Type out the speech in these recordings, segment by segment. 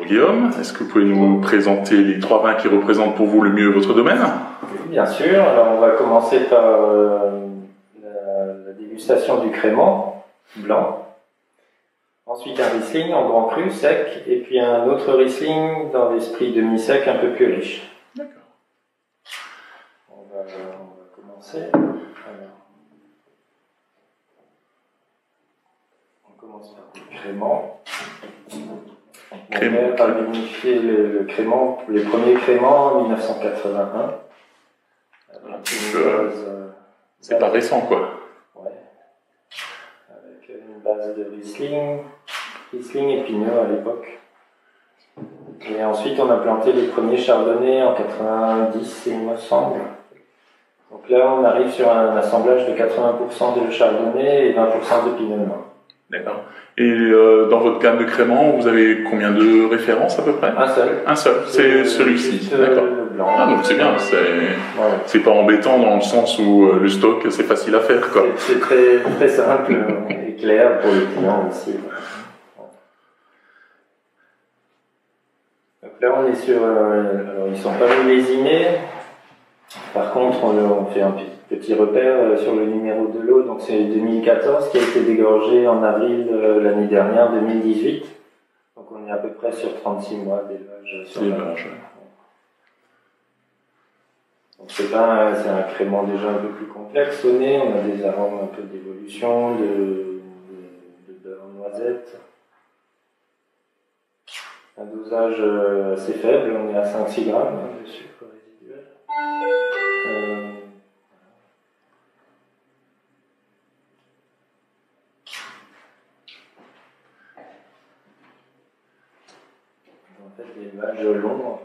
Guillaume, est-ce que vous pouvez nous présenter les 3 vins qui représentent pour vous le mieux votre domaine? Oui, bien sûr. Alors, on va commencer par la dégustation du crément blanc. Ensuite, un Riesling en grand cru, sec, et puis un autre Riesling dans l'esprit demi-sec, un peu plus riche. D'accord. On va commencer. Alors, on commence par le crément. Mon père a vinifié le crément, les premiers créments en 1981. C'est pas récent, quoi. Ouais. Avec une base de Riesling épineux à l'époque. Et ensuite, on a planté les premiers chardonnays en 90, il me semble. Donc là, on arrive sur un assemblage de 80% de chardonnay et 20% de pinot noir. D'accord. Et dans votre gamme de créments, vous avez combien de références à peu près? Un seul. Un seul, c'est celui-ci. D'accord. Ah, donc c'est bien, c'est pas embêtant dans le sens où le stock, c'est facile à faire, quoi. C'est très, très simple et clair pour les clients aussi. Donc là, on est sur. Alors, ils sont pas millésimés. Par contre, on fait un petit repère sur le numéro de l'eau. Donc, c'est 2014 qui a été dégorgé en avril l'année dernière, 2018. Donc, on est à peu près sur 36 mois d'élevage sur l'élevage. Donc, c'est un crément déjà un peu plus complexe au nez. On a des arômes un peu d'évolution, de beurre noisette. Un dosage assez faible, on est à 5-6 grammes de sucre résiduel. En fait, l'élevage long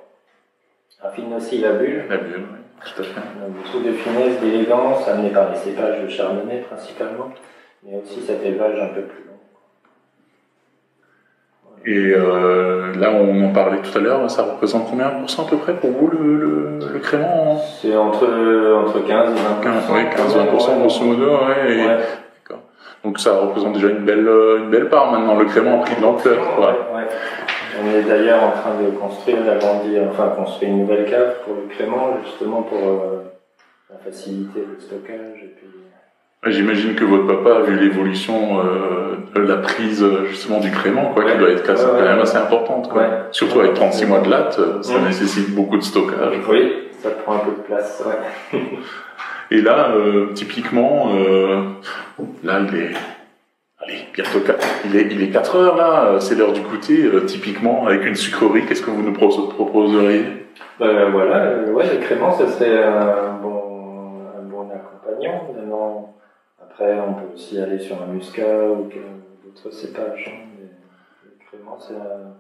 affine aussi la bulle. La bulle, oui, tout à fait. Beaucoup de finesse, d'élégance, amenée par les cépages de chardonnay principalement, mais aussi cet élevage un peu plus long. Et là, on en parlait tout à l'heure, ça représente combien de pourcents à peu près pour vous le crément? C'est entre 15 et 20%. Oui, 15-20% grosso modo, ouais. D'accord. Donc ça représente déjà une belle part maintenant, le crément a pris de l'ampleur. Ouais. On est d'ailleurs en train de construire une nouvelle cave pour le crément, justement pour faciliter le stockage. Et puis... J'imagine que votre papa a vu l'évolution de la prise justement du crément, quoi, qui doit être quand même assez importante, quoi. Surtout avec 36 mois de latte, ça nécessite beaucoup de stockage. Oui, ça prend un peu de place. Ouais. Et là, typiquement, là bientôt il est 4 heures là, c'est l'heure du goûter. Typiquement, avec une sucrerie, qu'est-ce que vous nous proposeriez? Le crément, ça serait un bon accompagnant. Maintenant, après, on peut aussi aller sur un muscat ou d'autres cépages. Mais le crément,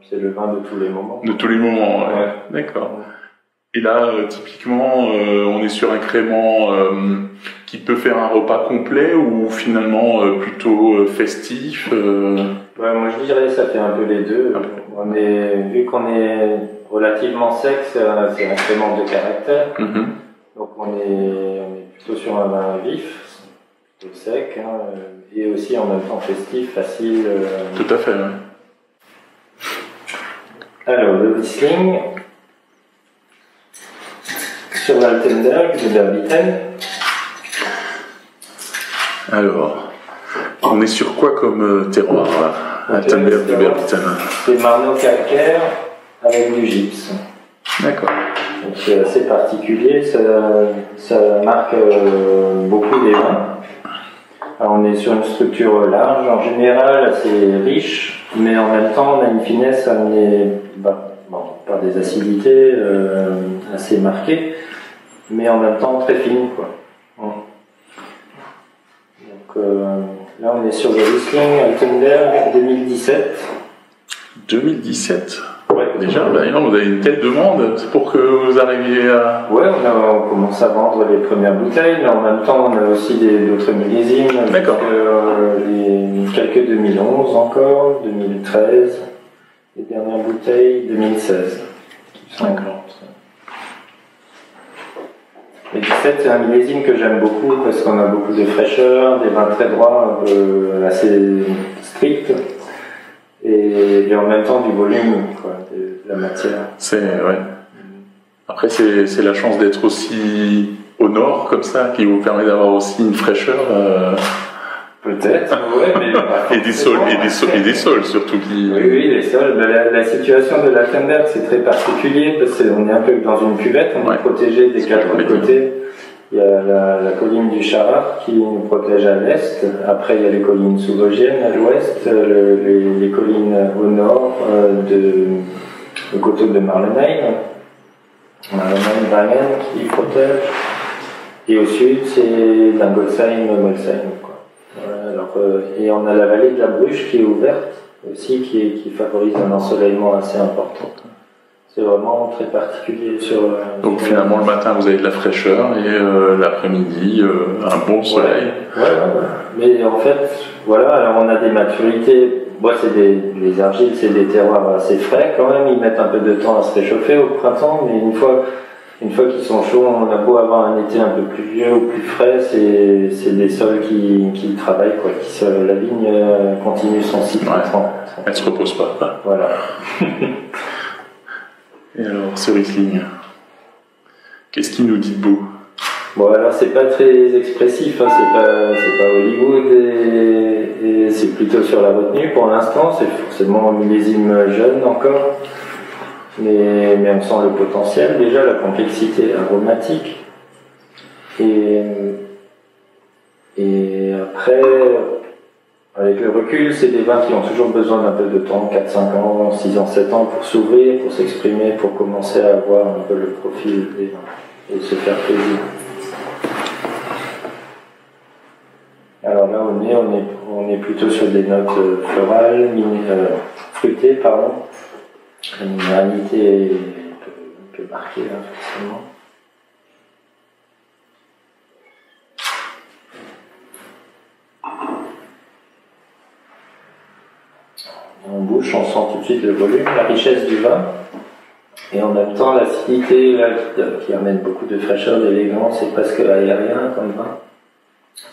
c'est le vin de tous les moments. De tous les moments, ouais. D'accord. Et là, typiquement, on est sur un crément qui peut faire un repas complet ou finalement plutôt festif. Moi, je dirais que ça fait un peu les deux. Vu qu'on est relativement sec, c'est un crément de caractère. Donc, on est plutôt sur un vin vif. Sec, et aussi en même temps festif, facile. Tout à fait, oui. Alors, le Riesling sur l'Altenberg de Berbitten. Alors, on est sur quoi comme terroir là, Altenberg de Berbitten? C'est marneau calcaire avec du gypse. D'accord. Donc, c'est assez particulier, ça marque beaucoup des vins. Alors, on est sur une structure large, en général assez riche, mais en même temps on a une finesse amenée par des acidités assez marquées, mais en même temps très fine, quoi. Donc là on est sur le Riesling Altenberg 2017. 2017? Ouais. Déjà, vous avez une telle demande, c'est pour que vous arriviez à... Ouais, on commence à vendre les premières bouteilles, mais en même temps on a aussi d'autres millésimes. D'accord. Quelques 2011 encore, 2013, les dernières bouteilles 2016 qui sont grandes. Le 17, c'est un millésime que j'aime beaucoup parce qu'on a beaucoup de fraîcheur, des vins très droits, un peu assez stricts, et en même temps du volume, quoi. la matière. Ouais. Après, c'est la chance d'être aussi au nord, comme ça, qui vous permet d'avoir aussi une fraîcheur. Peut-être, ouais, mais et des sols surtout qui. Oui, les sols. La situation de l'Altenberg, c'est très particulier parce qu'on est un peu dans une cuvette, on est protégé des quatre côtés. Il y a la colline du Charard qui nous protège à l'est. Après, il y a les collines sous-vosgiennes à l'ouest, les collines au nord le coteau de Marlenheim, Wangen qui protège. Et au sud, c'est Dingolsheim, Molsheim. Et on a la vallée de la Bruche qui est ouverte aussi, qui favorise un ensoleillement assez important. C'est vraiment très particulier Donc finalement le matin vous avez de la fraîcheur et l'après-midi un bon soleil. Ouais. Mais en fait, voilà, alors on a des maturités. Moi, les argiles, c'est des terroirs assez frais quand même. Ils mettent un peu de temps à se réchauffer au printemps, mais une fois qu'ils sont chauds, on a beau avoir un été un peu plus vieux ou plus frais, c'est des sols qui travaillent, quoi. La vigne continue son cycle. Elle ne se repose pas. Voilà. Et alors, ce Riesling, qu'est-ce qu'il nous dit de beau? Bon, alors c'est pas très expressif, hein, c'est pas Hollywood et c'est plutôt sur la retenue pour l'instant, c'est forcément un millésime jeune encore. Mais on sent le potentiel, déjà la complexité aromatique. Et après, avec le recul, c'est des vins qui ont toujours besoin d'un peu de temps, 4-5 ans, 6 ans, 7 ans pour s'ouvrir, pour s'exprimer, pour commencer à avoir un peu le profil des vins et se faire plaisir. Alors là, on est plutôt sur des notes florales, fruitées, pardon. La minéralité est un peu marquée, là, forcément. En bouche, on sent tout de suite le volume, la richesse du vin, et en même temps l'acidité là, qui amène beaucoup de fraîcheur, d'élégance, c'est presque aérien comme vin,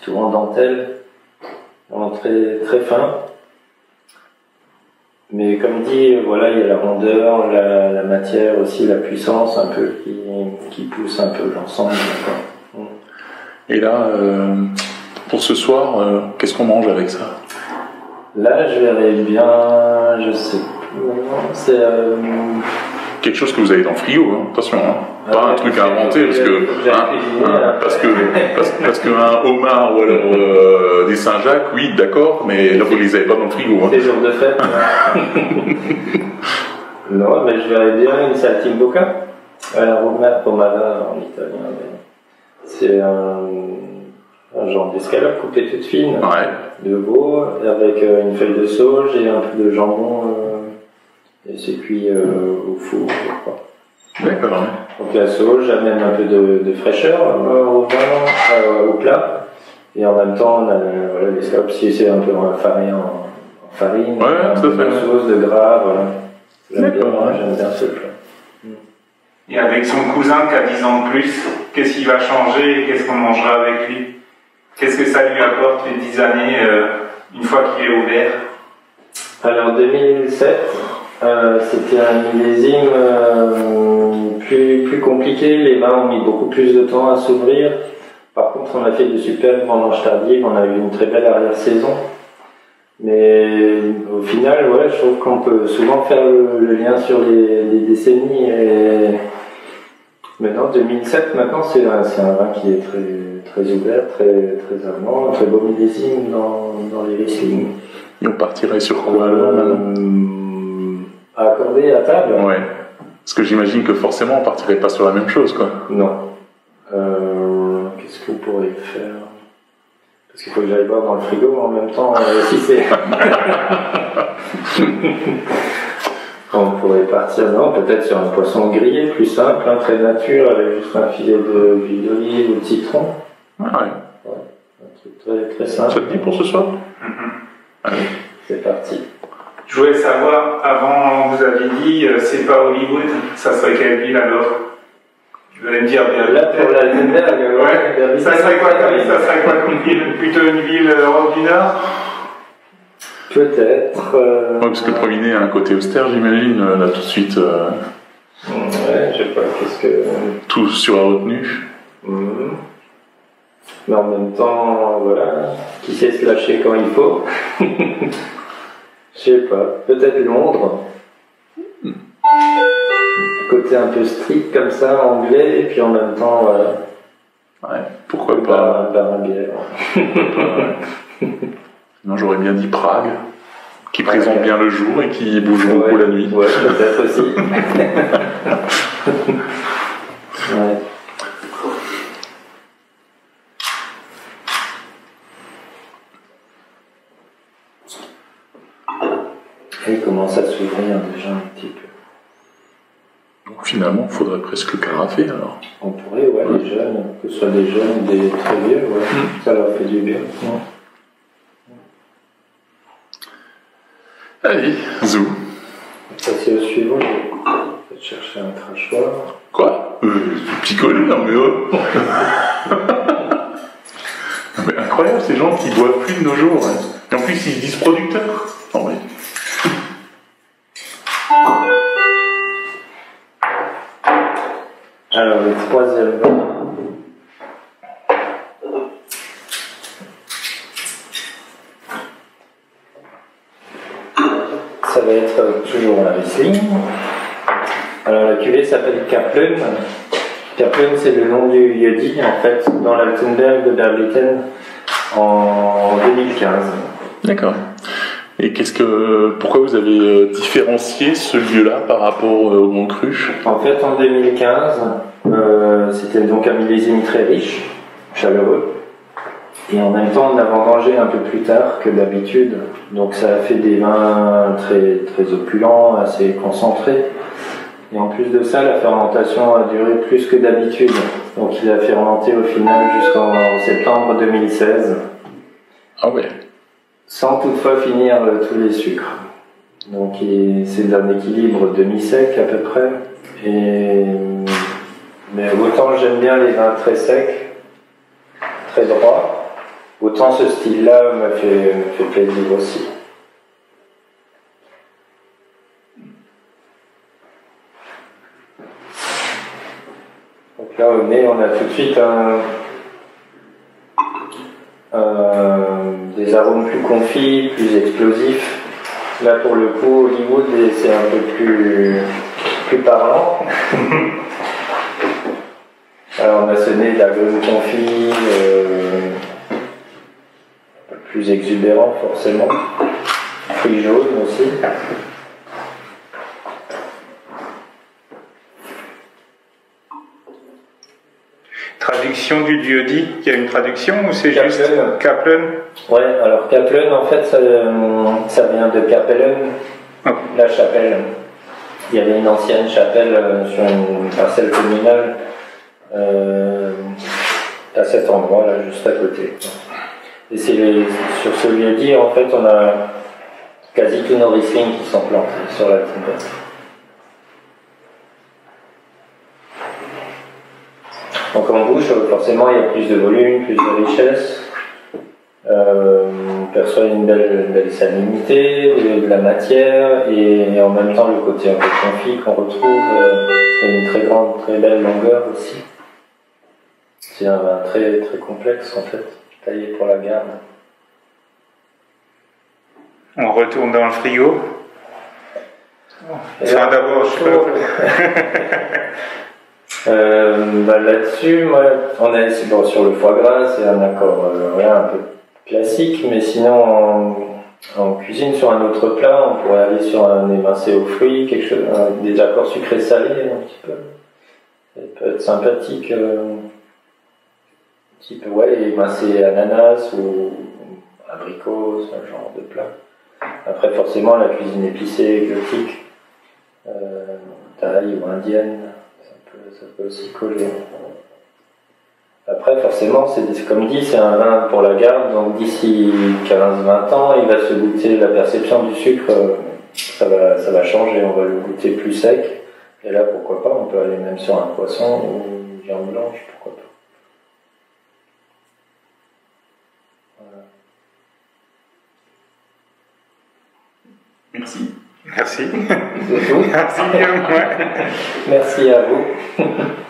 tout en dentelle, très, très fin. Mais comme dit, voilà, il y a la rondeur, la matière aussi, la puissance un peu qui pousse un peu l'ensemble. Et là, pour ce soir, qu'est-ce qu'on mange avec ça? Là, je verrais bien, je sais plus, c'est... Quelque chose que vous avez dans le frigo, hein. Attention, hein. Pas un truc à inventer, parce que un homard ou alors des Saint-Jacques, oui, d'accord, mais là vous les avez pas dans le frigo. Hein. C'est jour de fête. Non, mais je verrais bien une saltimbocca, romana en italien. C'est un genre d'escalope coupée toute fine, de veau, avec une feuille de sauge et un peu de jambon. Et c'est cuit au four, je crois. D'accord. Donc la sauge amène un peu de fraîcheur au vin, au plat. Et en même temps, on a l'escalope, si c'est un peu en farine, un peu de sauce, de gras, voilà. J'aime bien ce plat. Et avec son cousin qui a 10 ans de plus, qu'est-ce qui va changer et qu'est-ce qu'on mangera avec lui? Qu'est-ce que ça lui apporte les 10 années, une fois qu'il est ouvert? Alors 2007, c'était un millésime plus compliqué, les vins ont mis beaucoup plus de temps à s'ouvrir. Par contre, on a fait de superbes vendanges tardives, on a eu une très belle arrière-saison. Mais au final, je trouve qu'on peut souvent faire le lien sur les décennies. Et maintenant, 2007, c'est un vin qui est très, très ouvert, très, très allemand, un très beau millésime dans les Riesling. Et on partirait sur quoi à accorder à table? Ouais. Parce que j'imagine que forcément on partirait pas sur la même chose, quoi. Non. Qu'est-ce qu'on pourrait faire? Parce qu'il faut que j'aille voir dans le frigo en même temps, si c'est... On pourrait partir, peut-être sur un poisson grillé, plus simple, très nature, avec juste un filet d'huile d'olive ou de citron. Ouais. Un truc très, très simple. Ça te dit pour ce soir? Allez, c'est parti. Je voulais savoir, avant vous aviez dit, c'est pas Hollywood, ça serait quelle ville alors? Vous allez me dire, là pour l'Altenberg, ça serait quoi comme ville? Plutôt une ville Europe du Nord? Peut-être. Ouais, parce que le premier a un côté austère, j'imagine, là tout de suite. Ouais, je sais pas, qu'est-ce que. Tout sur la retenue. Mais en même temps, voilà, qui sait se lâcher quand il faut. Je sais pas, peut-être Londres. Côté un peu strict comme ça, anglais, et puis en même temps, voilà. Ouais, pourquoi pas. Par un bière. Non, j'aurais bien dit Prague, qui présente bien le jour et qui bouge beaucoup la nuit. Ouais, peut-être aussi. Ouais. Et il commence à s'ouvrir déjà un petit peu. Donc finalement, il faudrait presque carafer alors. On pourrait, ouais, les jeunes, que ce soit des jeunes ou des très vieux, ouais. Ça leur fait du bien. Ouais. Allez, zou. Ça c'est au suivant, je vais peut-être chercher un crachoir. Quoi Picoler, non mais oh. Mais incroyable ces gens qui boivent plus de nos jours. Hein. Et en plus ils se disent producteurs. Non mais. Alors le troisième vin. Ça va être toujours la Riesling. Alors la cuvée s'appelle Kaplan. Kaplan c'est le nom du lieu-dit en fait dans l'Altenberg de Berlitten en 2015. D'accord. Et pourquoi vous avez différencié ce lieu-là par rapport au Grand Cru? En fait en 2015, c'était donc un millésime très riche, chaleureux. Et en même temps, on a vendangé un peu plus tard que d'habitude. Donc ça a fait des vins très, très opulents, assez concentrés. Et en plus de ça, la fermentation a duré plus que d'habitude. Donc il a fermenté au final jusqu'en septembre 2016. Ah ouais. Sans toutefois finir tous les sucres. Donc c'est un équilibre demi-sec à peu près. Mais autant j'aime bien les vins très secs, très droits. Autant ce style-là me fait plaisir aussi. Donc là au nez, on a tout de suite des arômes plus confits, plus explosifs. Là pour le coup, Hollywood, c'est un peu plus parlant. Alors on a ce nez d'agrumes confits, plus exubérant forcément, fruits jaunes aussi. Traduction du lieu-dit, il y a une traduction ou c'est Kaplan. juste Kaplan? Ouais, alors Kaplan en fait ça vient de Kapellen, la chapelle. Il y avait une ancienne chapelle sur une parcelle communale à cet endroit là juste à côté. Et sur ce lieu-dit, en fait, on a quasi tous nos Riesling qui sont plantés sur la Timber. Donc en bouche, forcément, il y a plus de volume, plus de richesse. On perçoit une belle salinité, de la matière, et en même temps le côté un peu confit qu'on retrouve, et une très belle longueur aussi. C'est un vin très, très complexe en fait. Taillé pour la garde. On retourne dans le frigo. Enfin, d'abord, je sais pas. Là-dessus, moi, on est sur le foie gras, c'est un accord un peu classique, mais sinon en cuisine sur un autre plat, on pourrait aller sur un émincé aux fruits, quelque chose, des accords sucrés-salés un petit peu. Ça peut être sympathique. Type émincé ananas ou abricot, ce genre de plat. Après forcément la cuisine épicée, exotique, thaï ou indienne, ça peut aussi coller. Après forcément, comme dit, c'est un vin pour la garde, donc d'ici 15-20 ans, il va se goûter, la perception du sucre, ça va changer, on va le goûter plus sec, et là pourquoi pas, on peut aller même sur un poisson ou une viande blanche, pourquoi pas. Merci. Merci. C'est tout. Merci, Guillaume. Ouais. Merci à vous.